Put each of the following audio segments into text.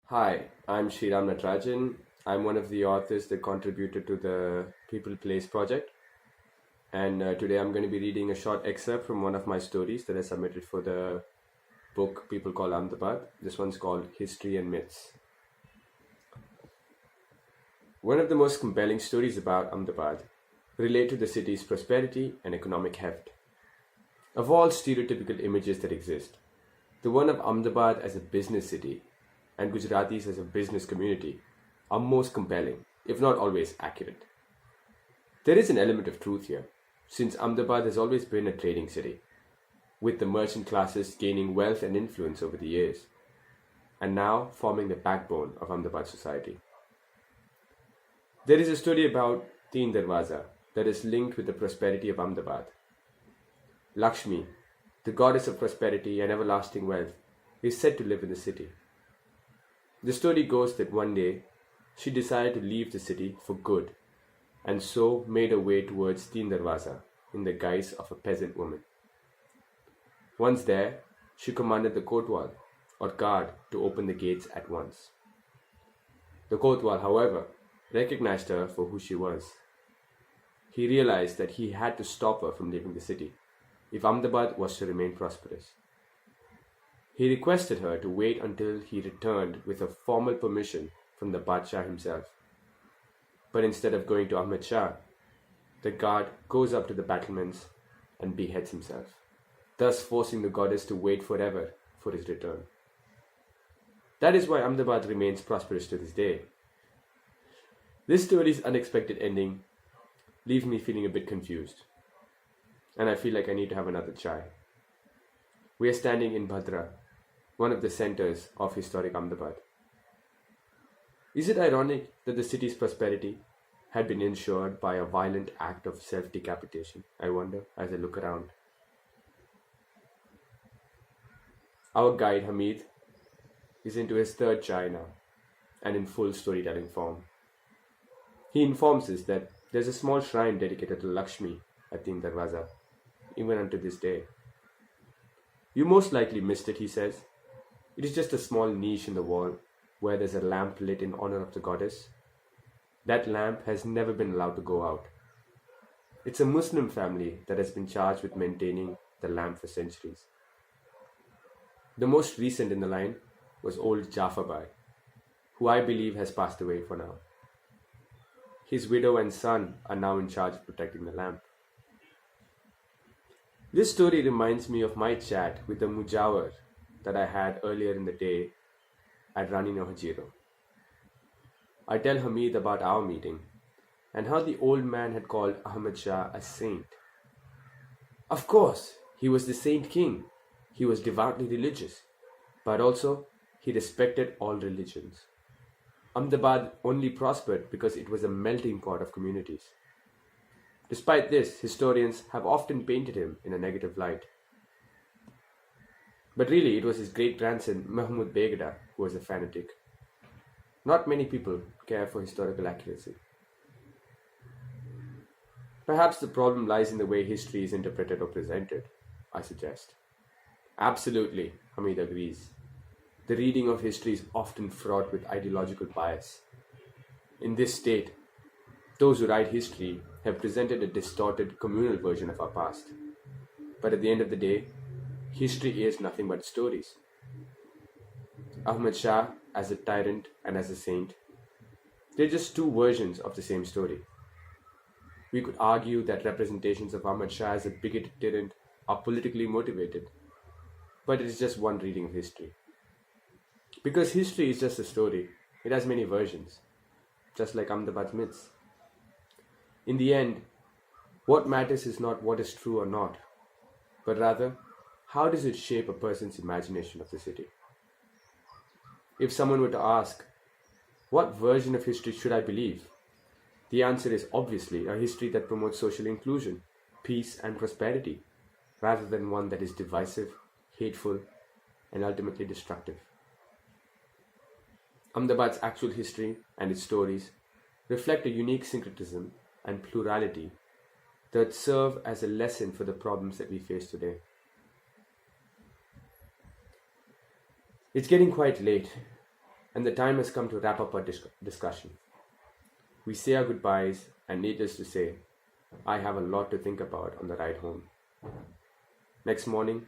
Hi, I'm Sriram Natarajan. I'm one of the authors that contributed to the People Place project. And today I'm going to be reading a short excerpt from one of my stories that I submitted for the book People Called Ahmedabad. This one's called History and Myths. One of the most compelling stories about Ahmedabad relate to the city's prosperity and economic heft. Of all stereotypical images that exist, the one of Ahmedabad as a business city and Gujaratis as a business community are most compelling, if not always accurate. There is an element of truth here, since Ahmedabad has always been a trading city, with the merchant classes gaining wealth and influence over the years, and now forming the backbone of Ahmedabad society. There is a story about Teen Darwaza that is linked with the prosperity of Ahmedabad. Lakshmi, the goddess of prosperity and everlasting wealth, is said to live in the city. The story goes that one day she decided to leave the city for good and so made her way towards Teen Darwaza in the guise of a peasant woman. Once there, she commanded the kotwal or guard to open the gates at once. The kotwal, however, recognized her for who she was. He realized that he had to stop her from leaving the city if Ahmedabad was to remain prosperous. He requested her to wait until he returned with a formal permission from the Badshah himself. But instead of going to Ahmed Shah, the guard goes up to the battlements and beheads himself, thus forcing the goddess to wait forever for his return. That is why Ahmedabad remains prosperous to this day. This story's unexpected ending leaves me feeling a bit confused, and I feel like I need to have another chai. We are standing in Bhadra, one of the centers of historic Ahmedabad. Is it ironic that the city's prosperity had been ensured by a violent act of self-decapitation? I wonder as I look around. Our guide Hamid is into his third chai now and in full storytelling form. He informs us that there's a small shrine dedicated to Lakshmi at Teen Darwaza, even unto this day. You most likely missed it, he says. It is just a small niche in the wall where there's a lamp lit in honor of the goddess. That lamp has never been allowed to go out. It's a Muslim family that has been charged with maintaining the lamp for centuries. The most recent in the line was old Jafabai, who I believe has passed away for now. His widow and son are now in charge of protecting the lamp. This story reminds me of my chat with the Mujawar that I had earlier in the day at Rani Nohajiro. I tell Hamid about our meeting and how the old man had called Ahmad Shah a saint. Of course, he was the saint king. He was devoutly religious, but also he respected all religions. Ahmedabad only prospered because it was a melting pot of communities. Despite this, historians have often painted him in a negative light. But really, it was his great-grandson, Mahmud Begda, who was a fanatic. Not many people care for historical accuracy. Perhaps the problem lies in the way history is interpreted or presented, I suggest. Absolutely, Hamid agrees. The reading of history is often fraught with ideological bias. In this state, those who write history have presented a distorted communal version of our past. But at the end of the day, history is nothing but stories. Ahmad Shah as a tyrant and as a saint, they're just two versions of the same story. We could argue that representations of Ahmad Shah as a bigoted tyrant are politically motivated, but it is just one reading of history. Because history is just a story, it has many versions, just like Ahmedabad's myths. In the end, what matters is not what is true or not, but rather, how does it shape a person's imagination of the city? If someone were to ask, what version of history should I believe? The answer is obviously a history that promotes social inclusion, peace, and prosperity, rather than one that is divisive, hateful, and ultimately destructive. Ahmedabad's actual history and its stories reflect a unique syncretism and plurality that serve as a lesson for the problems that we face today. It's getting quite late, and the time has come to wrap up our discussion. We say our goodbyes, and needless to say, I have a lot to think about on the ride home. Next morning,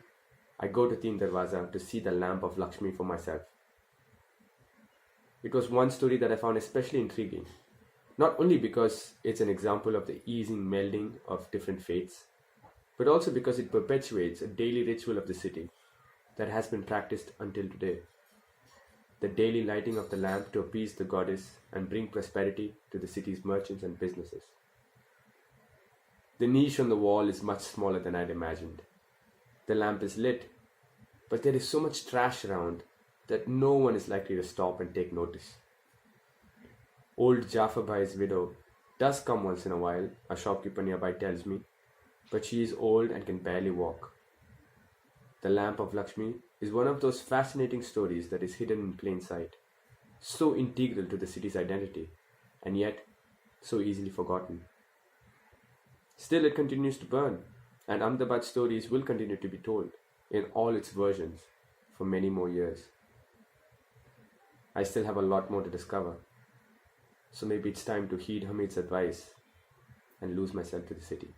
I go to Teen Darwaza to see the lamp of Lakshmi for myself. It was one story that I found especially intriguing, not only because it's an example of the easing melding of different faiths, but also because it perpetuates a daily ritual of the city that has been practiced until today. The daily lighting of the lamp to appease the goddess and bring prosperity to the city's merchants and businesses. The niche on the wall is much smaller than I'd imagined. The lamp is lit, but there is so much trash around that no one is likely to stop and take notice. Old Jafar Bhai's widow does come once in a while, a shopkeeper nearby tells me, but she is old and can barely walk. The lamp of Lakshmi is one of those fascinating stories that is hidden in plain sight, so integral to the city's identity, and yet so easily forgotten. Still, it continues to burn, and Ahmedabad stories will continue to be told in all its versions for many more years. I still have a lot more to discover, so maybe it's time to heed Hamid's advice and lose myself to the city.